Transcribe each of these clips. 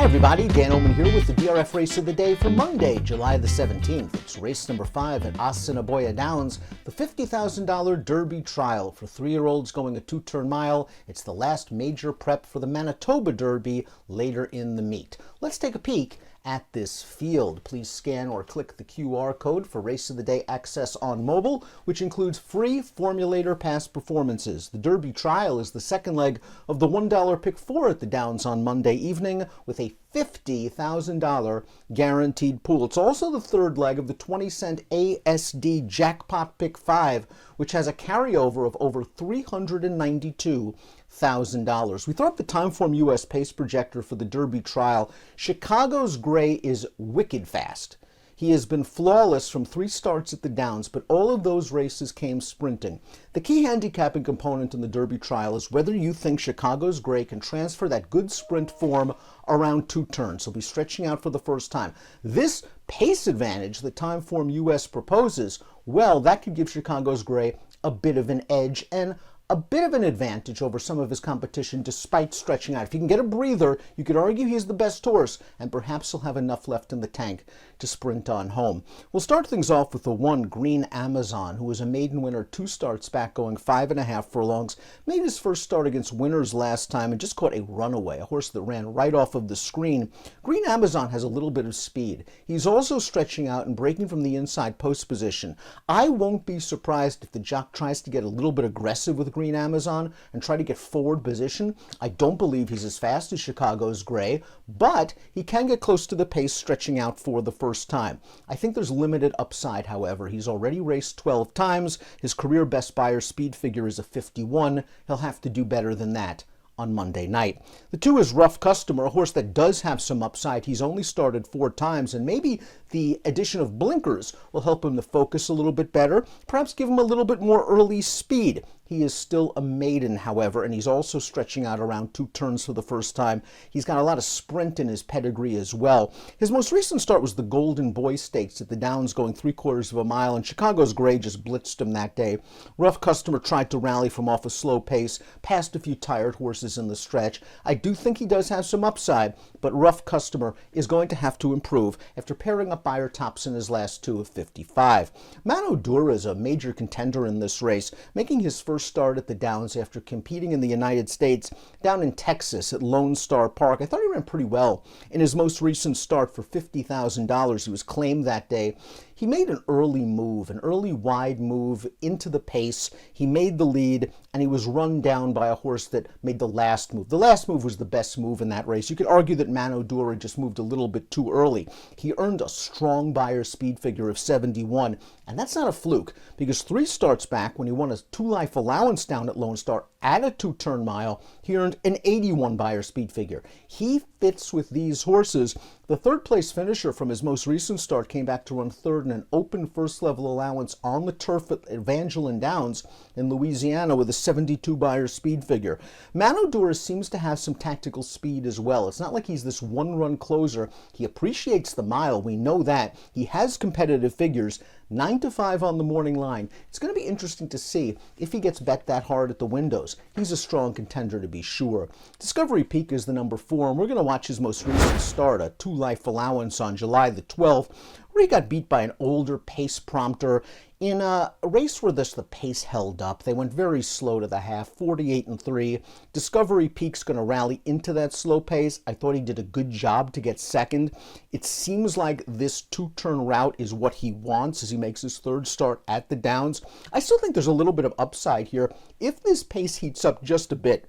everybody, Dan Illman here with the DRF race of the day for Monday, July the 17th. It's race number 5 at Assiniboia Downs, the $50,000 Derby Trial for 3-year-olds going a 2-turn mile. It's the last major prep for the Manitoba Derby later in the meet. Let's take a peek at this field. Please scan or click the QR code for Race of the Day access on mobile, which includes free Formulator Pass performances. The Derby Trial is the second leg of the $1 Pick 4 at the Downs on Monday evening with a $50,000 guaranteed pool. It's also the third leg of the 20-cent ASD Jackpot Pick 5, which has a carryover of over $392,000. We throw up the Timeform US pace projector for the Derby Trial. Chicago's Gray is wicked fast. He has been flawless from 3 starts at the Downs, but all of those races came sprinting. The key handicapping component in the Derby Trial is whether you think Chicago's Gray can transfer that good sprint form around 2 turns. He'll be stretching out for the first time. This pace advantage that Timeform US proposes, well, that could give Chicago's Gray a bit of an edge and a bit of an advantage over some of his competition despite stretching out. If he can get a breather, you could argue he's the best horse, and perhaps he'll have enough left in the tank to sprint on home. We'll start things off with the 1 Green Amazon, who was a maiden winner 2 starts back, going 5.5 furlongs. Made his first start against winners last time and just caught a runaway, a horse that ran right off of the screen. Green Amazon has a little bit of speed. He's also stretching out and breaking from the inside post position. I won't be surprised if the jock tries to get a little bit aggressive with Green Amazon and try to get forward position. I don't believe he's as fast as Chicago's Gray, but he can get close to the pace stretching out for the first time. I think there's limited upside, however. He's already raced 12 times. His career best Beyer speed figure is a 51. He'll have to do better than that on Monday night. The 2 is Rough Customer, a horse that does have some upside. He's only started 4 times, and maybe the addition of blinkers will help him to focus a little bit better, perhaps give him a little bit more early speed. He is still a maiden, however, and he's also stretching out around 2 turns for the first time. He's got a lot of sprint in his pedigree as well. His most recent start was the Golden Boy Stakes at the Downs, going 3/4 of a mile, and Chicago's Gray just blitzed him that day. Rough Customer tried to rally from off a slow pace, passed a few tired horses in the stretch. I do think he does have some upside, but Rough Customer is going to have to improve after pairing up Beyer tops in his last 2 of 55. Mano Dura is a major contender in this race, making his first start at the Downs after competing in the United States down in Texas at Lone Star Park. I thought he ran pretty well in his most recent start for $50,000. He was claimed that day. He made an early move, an early wide move into the pace. He made the lead, and he was run down by a horse that made the last move. The last move was the best move in that race. You could argue that Mano Dura just moved a little bit too early. He earned a strong Beyer speed figure of 71, and that's not a fluke, because 3 starts back, when he won a 2-life allowance down at Lone Star at a 2-turn mile, he earned an 81 Beyer speed figure. He fits with these horses. The 3rd-place finisher from his most recent start came back to run 3rd in an open first-level allowance on the turf at Evangeline Downs in Louisiana with a 72 Beyer speed figure. Mano Dura seems to have some tactical speed as well. It's not like he's this one-run closer. He appreciates the mile. We know that. He has competitive figures. 9 to 5 on the morning line. It's going to be interesting to see if he gets bet that hard at the windows. He's a strong contender to be sure. Discovery Peak is the number 4, and we're going to watch his most recent start, a 2-life allowance on July the 12th, where he got beat by an older pace prompter in a race where the pace held up. They went very slow to the half, 48-3. Discovery Peak's going to rally into that slow pace. I thought he did a good job to get second. It seems like this 2-turn route is what he wants as he makes his 3rd start at the Downs. I still think there's a little bit of upside here. If this pace heats up just a bit,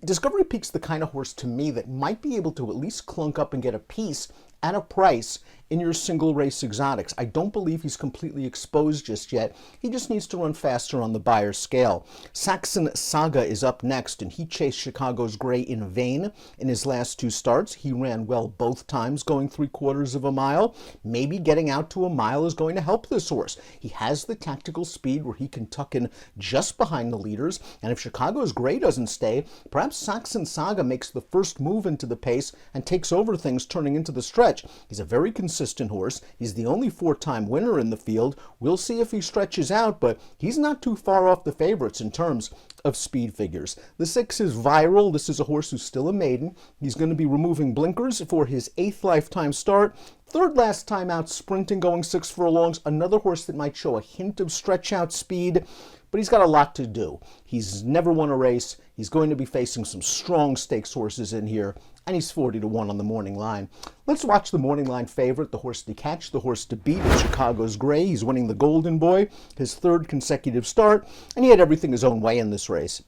Discovery Peak's the kind of horse to me that might be able to at least clunk up and get a piece at a price in your single race exotics. I don't believe he's completely exposed just yet. He just needs to run faster on the Beyer scale. Saxon Saga is up next, and he chased Chicago's Gray in vain in his last 2 starts. He ran well both times, going 3/4 of a mile. Maybe getting out to a mile is going to help this horse. He has the tactical speed where he can tuck in just behind the leaders, and if Chicago's Gray doesn't stay, perhaps Saxon Saga makes the first move into the pace and takes over things turning into the stretch. stretch. He's a very consistent horse. He's the only 4-time winner in the field. We'll see if he stretches out, but he's not too far off the favorites in terms of speed figures. The 6 is Viral. This is a horse who's still a maiden. He's going to be removing blinkers for his 8th lifetime start. 3rd last time out sprinting, going 6 furlongs. Another horse that might show a hint of stretch out speed, but he's got a lot to do. He's never won a race. He's going to be facing some strong stakes horses in here, and he's 40-1 on the morning line. Let's watch the morning line favorite, the horse to catch, the horse to beat, Chicago's Gray. He's winning the Golden Boy, his 3rd consecutive start, and he had everything his own way in this race.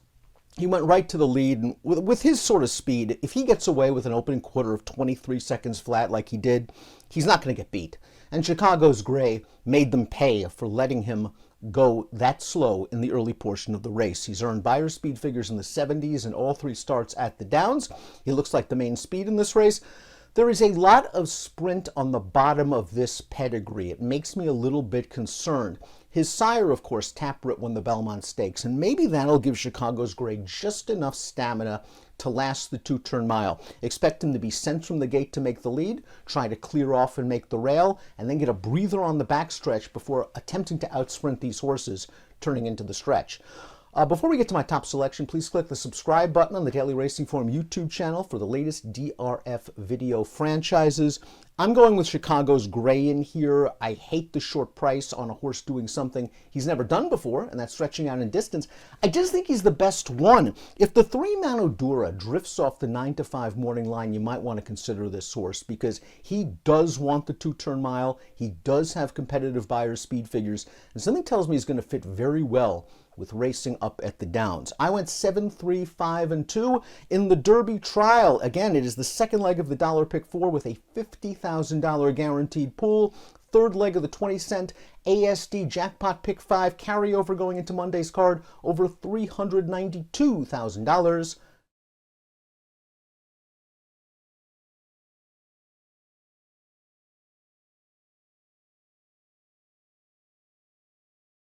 He went right to the lead, and with his sort of speed, if he gets away with an opening quarter of 23 seconds flat like he did, he's not going to get beat. And Chicago's Gray made them pay for letting him go that slow in the early portion of the race. He's earned buyer speed figures in the 70s in all 3 starts at the Downs. He looks like the main speed in this race. There is a lot of sprint on the bottom of this pedigree. It makes me a little bit concerned. His sire, of course, Taproot, won the Belmont Stakes, and maybe that'll give Chicago's Gray just enough stamina to last the 2-turn mile. Expect him to be sent from the gate to make the lead, try to clear off and make the rail, and then get a breather on the backstretch before attempting to outsprint these horses turning into the stretch. Before we get to my top selection, please click the subscribe button on the Daily Racing Form YouTube channel for the latest DRF video franchises. I'm going with Chicago's Gray in here. I hate the short price on a horse doing something he's never done before, and that's stretching out in distance. I just think he's the best one. If the 3 Manodura drifts off the 9-5 morning line, you might want to consider this horse because he does want the 2-turn mile. He does have competitive buyer speed figures, and something tells me he's going to fit very well with racing up at the Downs. I went 7, 3, 5, and 2 in the Derby trial. Again, it is the 2nd leg of the $1 pick 4 with a $50,000 guaranteed pool. 3rd leg of the 20-cent ASD jackpot pick 5 carryover going into Monday's card, over $392,000.